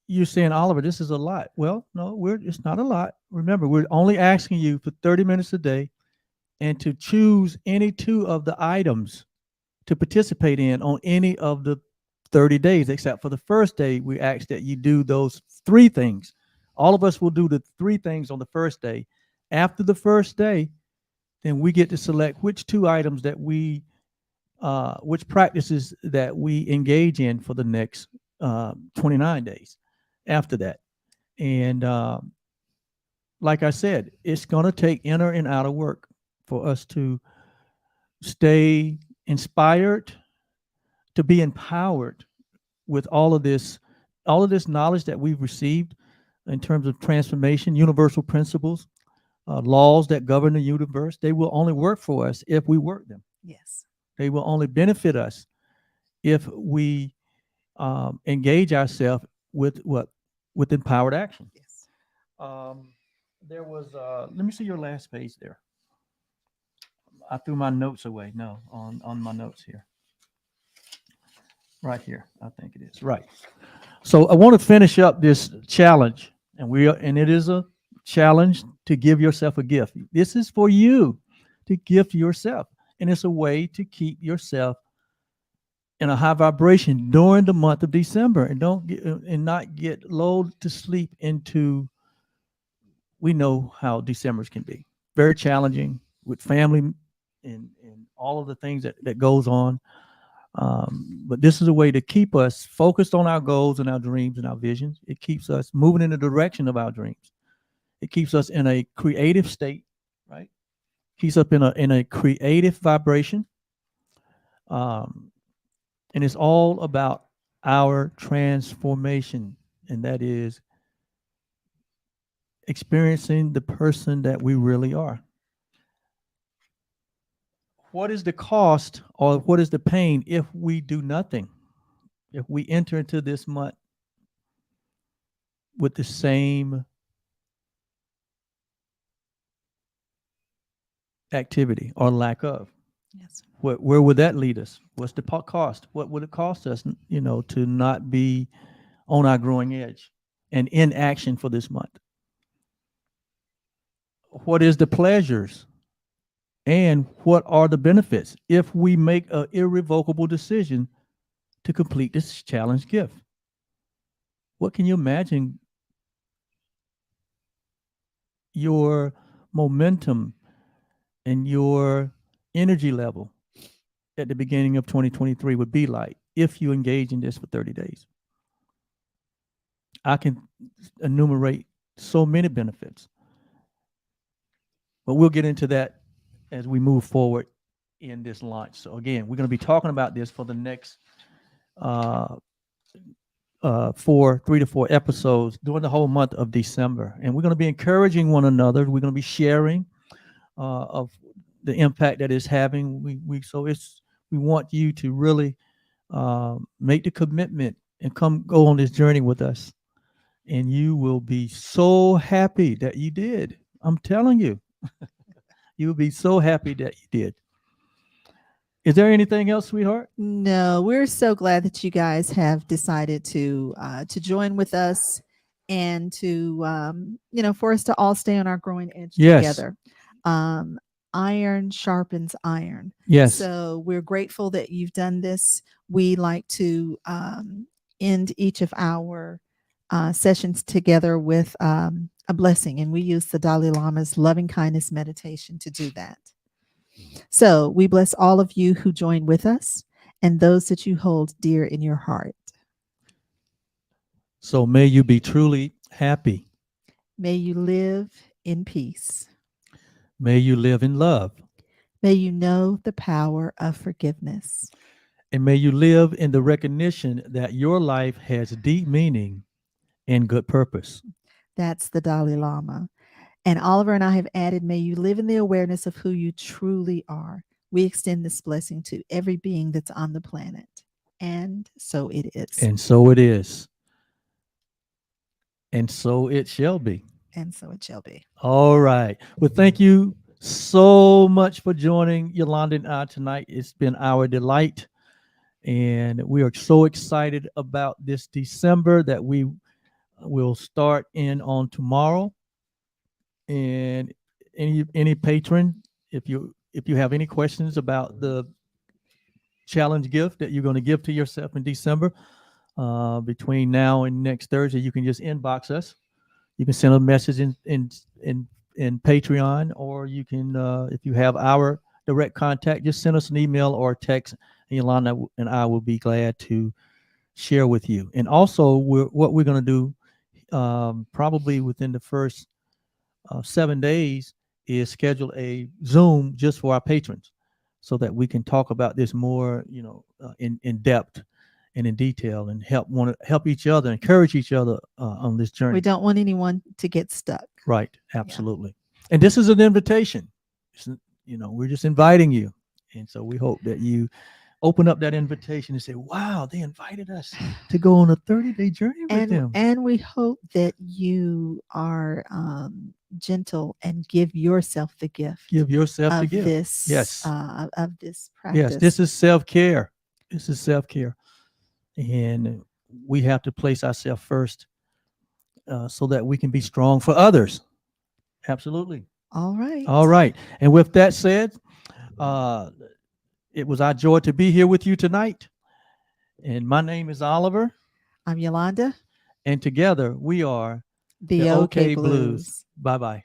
you're saying, Oliver, this is a lot. Well, no, it's not a lot. Remember, we're only asking you for 30 minutes a day and to choose any two of the items to participate in on any of the 30 days, except for the first day. We ask that you do those three things. All of us will do the three things on the first day. After the first day, then we get to select which two items that which practices that we engage in for the next 29 days after that. And like I said, it's going to take inner and outer work for us to stay inspired, to be empowered with all of this knowledge that we've received in terms of transformation, universal principles, laws that govern the universe. They will only work for us if we work them. Yes. They will only benefit us if we engage ourselves with empowered action. Yes. There was let me see your last page there. I threw my notes away. No, on my notes here. Right here, I think it is. Right. So I want to finish up this challenge, and it is a challenge to give yourself a gift. This is for you to gift yourself, and it's a way to keep yourself in a high vibration during the month of December, and not get lulled to sleep into. We know how December's can be very challenging with family and all of the things that goes on. But this is a way to keep us focused on our goals and our dreams and our visions. It keeps us moving in the direction of our dreams. It keeps us in a creative state, right? Keeps us in a creative vibration. And it's all about our transformation, and that is experiencing the person that we really are. What is the cost, or what is the pain if we do nothing? If we enter into this month with the same activity or lack of? Yes. Where would that lead us? What's the cost? What would it cost us, to not be on our growing edge and in action for this month? What is the pleasures? And what are the benefits if we make an irrevocable decision to complete this challenge gift? What can you imagine your momentum and your energy level at the beginning of 2023 would be like if you engage in this for 30 days? I can enumerate so many benefits, but we'll get into that as we move forward in this launch. So again, we're going to be talking about this for the next 3 to 4 episodes during the whole month of December. And we're going to be encouraging one another. We're going to be sharing of the impact that it's having. We want you to really make the commitment and go on this journey with us. And you will be so happy that you did. I'm telling you. You'll be so happy that you did. Is there anything else, sweetheart? No, we're so glad that you guys have decided to join with us, and to for us to all stay on our growing edge together. Iron sharpens iron. Yes. So we're grateful that you've done this. We like to end each of our sessions together with a blessing, and we use the Dalai Lama's loving kindness meditation to do that. So we bless all of you who join with us and those that you hold dear in your heart. So may you be truly happy. May you live in peace. May you live in love. May you know the power of forgiveness. And may you live in the recognition that your life has deep meaning and good purpose. That's the Dalai Lama. And Oliver and I have added, may you live in the awareness of who you truly are. We extend this blessing to every being that's on the planet. And so it is. And so it is. And so it shall be. And so it shall be. All right. Well, thank you so much for joining Yolanda and I tonight. It's been our delight. And we are so excited about this December that we will start in on tomorrow. And any patron, if you have any questions about the challenge gift that you're going to give to yourself in December, between now and next Thursday, you can just inbox us. You can send a message in Patreon, or you can, if you have our direct contact, just send us an email or a text, and Yolanda and I will be glad to share with you. And also, what we're going to do, probably within the first 7 days, is schedule a Zoom just for our patrons, so that we can talk about this more, in depth and in detail, and help each other, encourage each other on this journey. We don't want anyone to get stuck. Right. Absolutely. Yeah. And this is an invitation. We're just inviting you. And so we hope that you open up that invitation and say, wow, they invited us to go on a 30-day journey with them. And we hope that you are gentle and give yourself the gift. Give yourself the of gift. This, yes. Of this practice. Yes. This is self-care. This is self-care. And we have to place ourselves first, so that we can be strong for others. Absolutely. All right. All right. And with that said, it was our joy to be here with you tonight. And my name is Oliver. I'm Yolanda. And together we are the OK Blues. Bye-bye.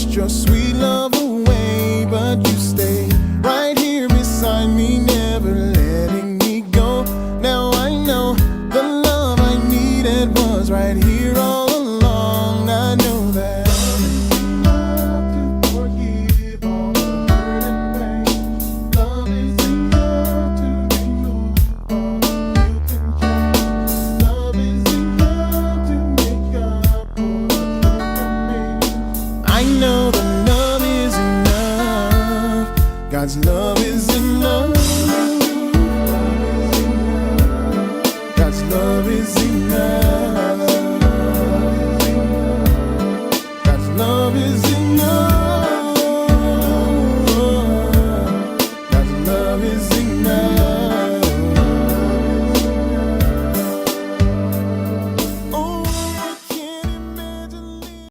Your sweet love away, but you stay right here beside me, never letting me go. Now I know the love I needed was right here all along. I know that love to forgive all the hurt and pain. Love is enough to remove all the guilt and shame. Love is enough to make up for the hurt I made. I know that love is enough. God's love is enough. God's love is enough.